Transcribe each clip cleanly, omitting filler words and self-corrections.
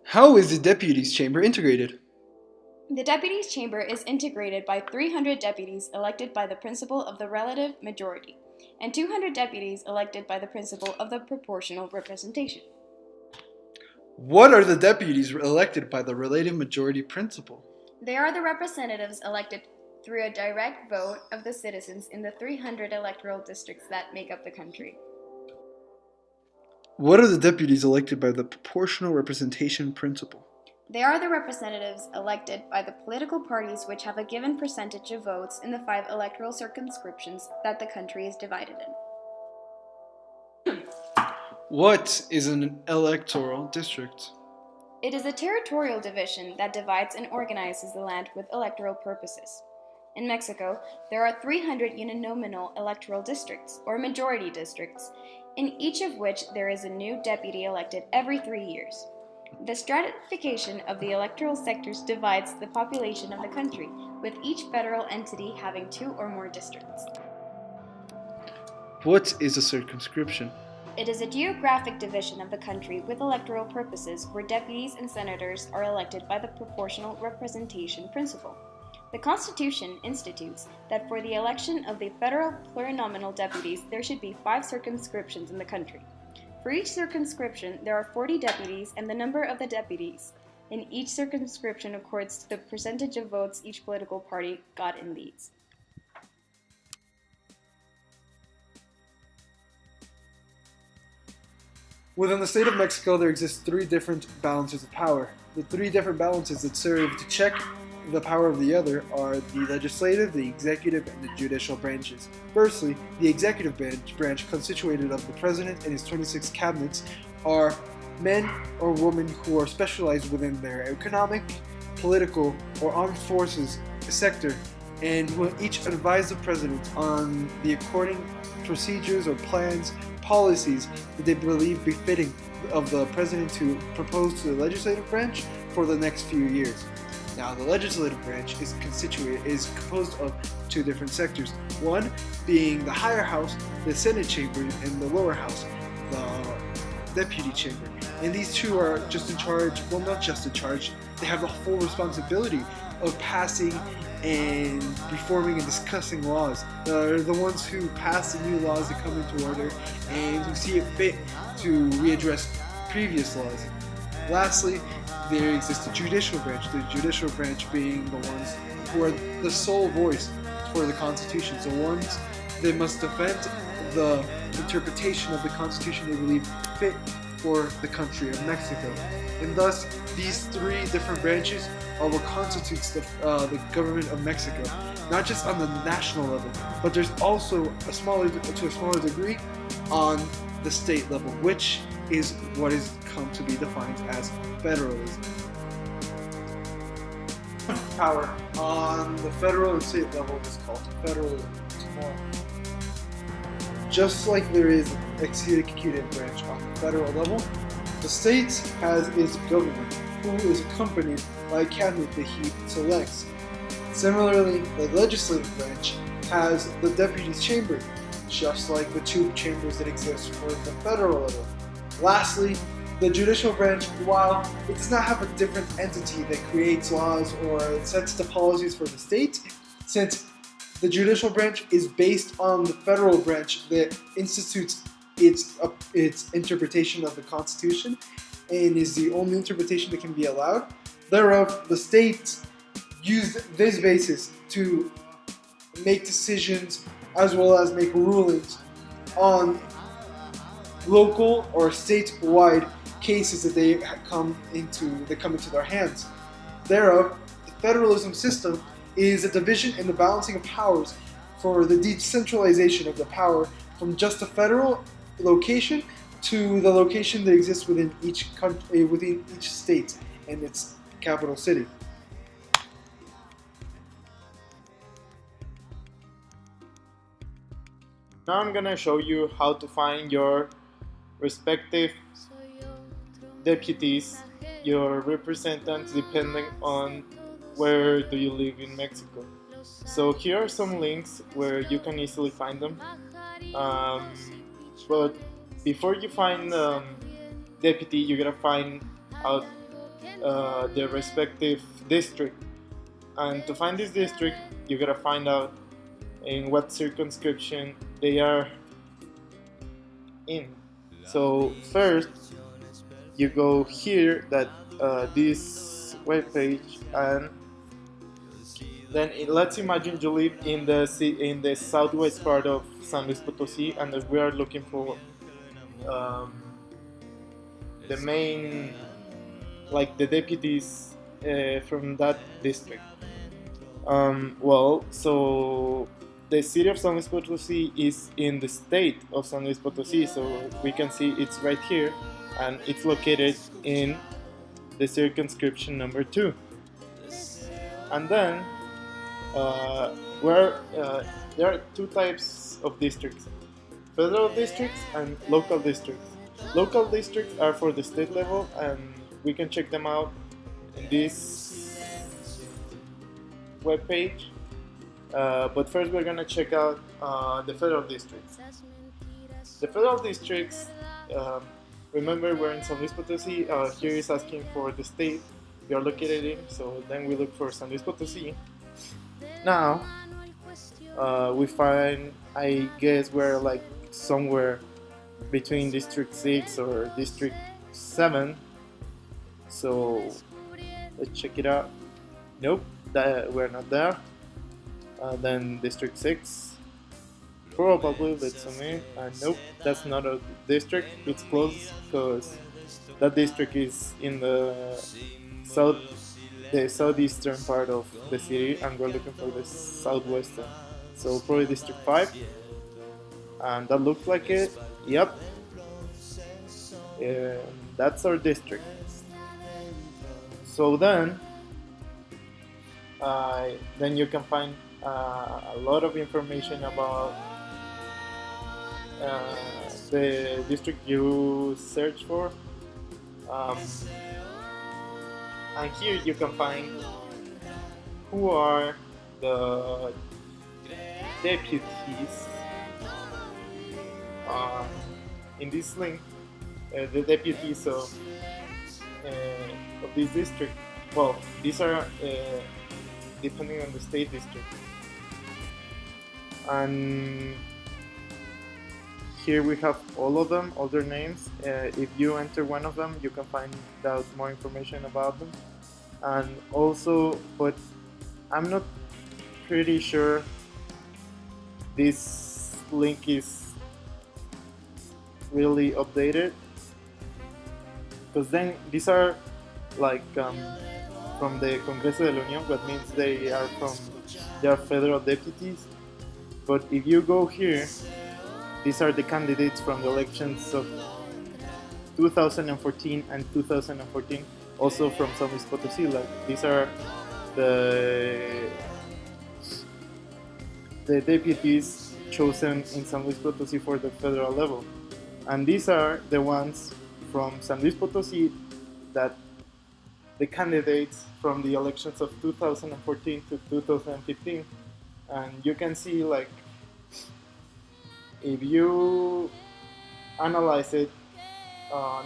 How is the deputies chamber integrated? The deputies chamber is integrated by 300 deputies elected by the principle of the relative majority, and 200 deputies elected by the principle of the proportional representation. What are the deputies elected by the relative majority principle? They are the representatives elected through a direct vote of the citizens in the 300 electoral districts that make up the country. What are the deputies elected by the proportional representation principle? They are the representatives elected by the political parties which have a given percentage of votes in the 5 electoral circumscriptions that the country is divided in. What is an electoral district? It is a territorial division that divides and organizes the land with electoral purposes. In Mexico, there are 300 uninominal electoral districts, or majority districts, in each of which there is a new deputy elected every 3 years. The stratification of the electoral sectors divides the population of the country, with each federal entity having 2 or more districts. What is a circumscription? It is a geographic division of the country with electoral purposes where deputies and senators are elected by the proportional representation principle. The Constitution institutes that for the election of the federal plurinominal deputies, there should be 5 circumscriptions in the country. For each circumscription, there are 40 deputies, and the number of the deputies in each circumscription accords to the percentage of votes each political party got in these. Within the state of Mexico, there exist 3 different balances of power. The 3 different balances that serve to check the power of the other are the legislative, the executive, and the judicial branches. Firstly, the executive branch constituted of the president and his 26 cabinets are men or women who are specialized within their economic, political, or armed forces sector and will each advise the president on the according procedures or plans, policies that they believe befitting of the president to propose to the legislative branch for the next few years. Now, the legislative branch is composed of 2 different sectors. One being the higher house, the Senate chamber, and the lower house, the deputy chamber. And these 2 are just in charge, well, not just in charge, they have the full responsibility of passing and reforming and discussing laws. They're the ones who pass the new laws that come into order and who see it fit to readdress previous laws. Lastly, there exists the judicial branch, the judicial branch being the ones who are the sole voice for the Constitution, the ones that must defend the interpretation of the Constitution they believe fit for the country of Mexico. And thus, these 3 different branches are what constitutes the government of Mexico, not just on the national level, but there's also to a smaller degree on the state level, which is what has come to be defined as federalism. Power on the federal and state level is called federalism. Just like there is an executive branch on the federal level, the state has its government, who is accompanied by a cabinet that he selects. Similarly, the legislative branch has the deputies chamber, just like the 2 chambers that exist for the federal level. Lastly, the judicial branch, while it does not have a different entity that creates laws or sets the policies for the state, since the judicial branch is based on the federal branch that institutes its interpretation of the Constitution and is the only interpretation that can be allowed. Thereof, the states used this basis to make decisions as well as make rulings on local or statewide cases that they come into their hands. Thereof, the federalism system is a division in the balancing of powers for the decentralization of the power from just a federal location to the location that exists within each country, within each state and its capital city. Now I'm gonna show you how to find your respective deputies, your representatives, depending on where do you live in Mexico. So here are some links where you can easily find them. But before you find deputy, you gotta find out their respective district. And to find this district, you gotta find out in what circumscription they are in. So first, you go here, that this web page, and then let's imagine you live in the southwest part of San Luis Potosí, and that we are looking for the main, like the deputies from that district. So the city of San Luis Potosí is in the state of San Luis Potosí, so we can see it's right here, and it's located in the circumscription number 2. And then there are 2 types of districts: federal districts and local districts. Local districts are for the state level, and we can check them out in this web page. But first we're gonna check out the federal districts. The federal districts, remember we're in San Luis Potosí, here is asking for the state we are located in, so then we look for San Luis Potosí. Now, we find, I guess we're like somewhere between District 6 or District 7, so let's check it out. Nope, we're not there. Then District 6, probably, let's zoom in, nope, that's not a district, it's close, because that district is in the southeastern part of the city, and we're looking for the southwestern, so probably District 5, and that looks like it. Yep, that's our district. So then you can find a lot of information about the district you search for, and here you can find who are the deputies in this link, the deputies of this district. Well, these are depending on the state district. And here we have all of them, all their names. If you enter one of them, you can find out more information about them. And also, but I'm not pretty sure this link is really updated, because then these are like from the Congreso de la Unión, that means they are federal deputies. But if you go here, these are the candidates from the elections of 2014 and 2014, also from San Luis Potosí. Like, these are the deputies chosen in San Luis Potosí for the federal level. And these are the ones from San Luis Potosí, that the candidates from the elections of 2014 to 2015. And you can see, like, if you analyze it,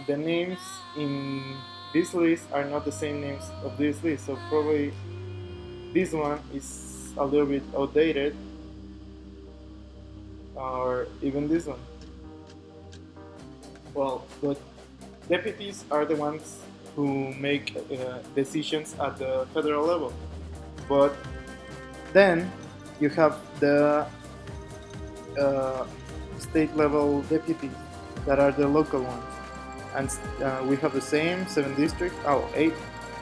the names in this list are not the same names of this list, so probably this one is a little bit outdated, or even this one. Well, but deputies are the ones who make decisions at the federal level. But then you have the state level deputies that are the local ones. And we have the same 8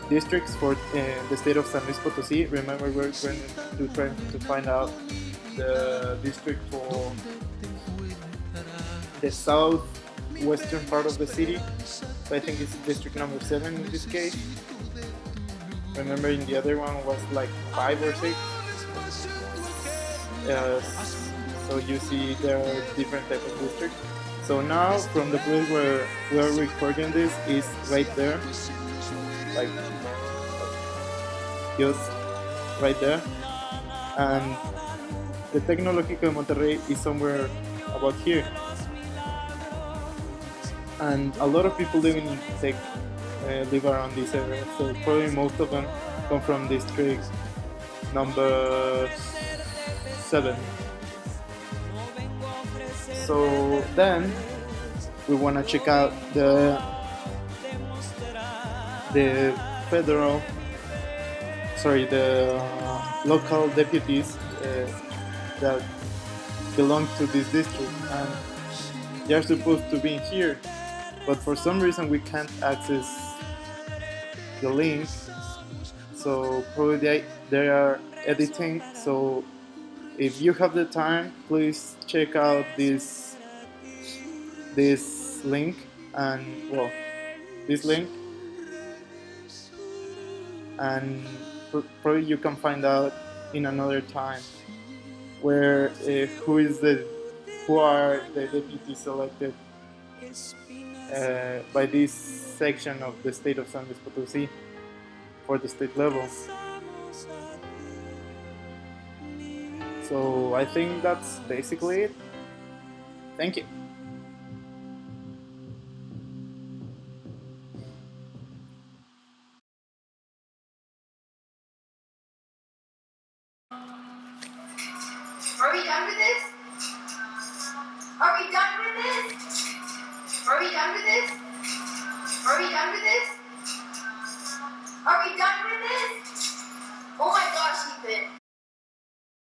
districts for the state of San Luis Potosí. Remember, we're going to try to find out the district for the southwestern part of the city. So I think it's district number 7 in this case. Remember, in the other one was like 5 or 6. So you see there are different types of districts. So now, from the place where we are recording this is right there, like just right there, and the Tecnológico de Monterrey is somewhere about here. And a lot of people live in Tec live around this area. So probably most of them come from district number 7. So then we want to check out the local deputies that belong to this district, and they are supposed to be in here, but for some reason we can't access the link. So probably they are editing. So if you have the time, please check out this link, and this link, and probably you can find out in another time where who are the deputies elected by this section of the state of San Luis Potosí for the state level. So I think that's basically it. Thank you. Are we done with this? Are we done with this? Are we done with this? Are we done with this? Are we done with this? Oh my gosh, Ethan.